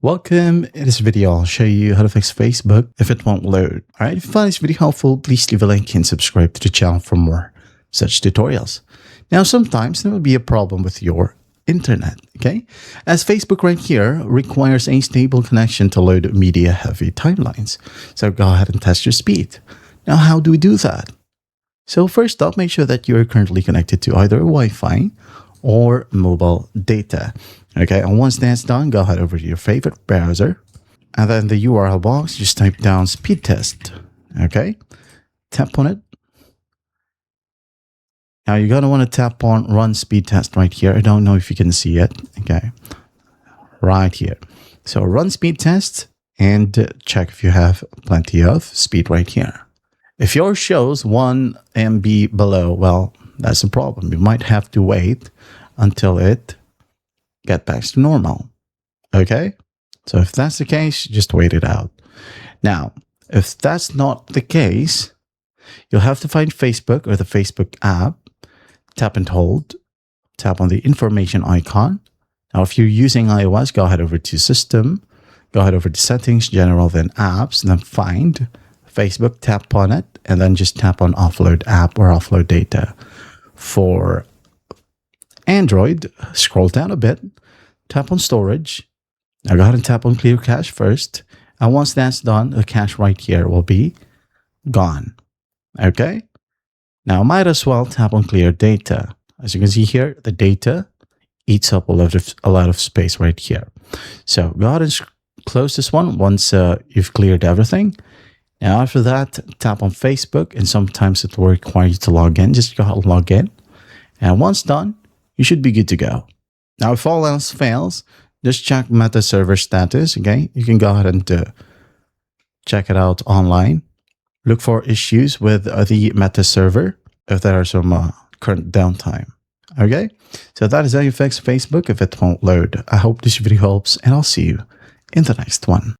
Welcome. In this video, I'll show you how to fix Facebook if it won't load. Alright, if you find this video helpful, please leave a like and subscribe to the channel for more such tutorials. Now, sometimes there will be a problem with your internet, okay? As Facebook right here requires a stable connection to load media-heavy timelines. So go ahead and test your speed. Now, how do we do that? So first up, make sure that you are currently connected to either Wi-Fi or mobile data. Okay, and once that's done, go ahead over to your favorite browser. And then the URL box, just type down speed test. Okay, tap on it. Now you're going to want to tap on run speed test right here. I don't know if you can see it. Okay, right here. So run speed test and check if you have plenty of speed right here. If yours shows 1 MB below, well, that's a problem. You might have to wait until it get back to normal. Okay, so if that's the case, just wait it out. Now, if that's not the case, you'll have to find Facebook or the Facebook app, tap and hold, tap on the information icon. Now, if you're using iOS, go ahead over to System, go ahead over to Settings, General, then Apps, and then find Facebook, tap on it, and then just tap on Offload App or Offload Data. For Android, scroll down a bit, tap on Storage. Now go ahead and tap on Clear Cache first. And once that's done, the cache right here will be gone. Okay? Now might as well tap on Clear Data. As you can see here, the data eats up a lot of space right here. So go ahead and close this one once you've cleared everything. Now after that, tap on Facebook, and sometimes it will require you to log in. Just go ahead and log in. And once done, you should be good to go. Now, if all else fails, just check Meta server status, okay? You can go ahead and check it out online. Look for issues with the Meta server if there are some current downtime, okay? So that is how you fix Facebook if it won't load. I hope this video helps, and I'll see you in the next one.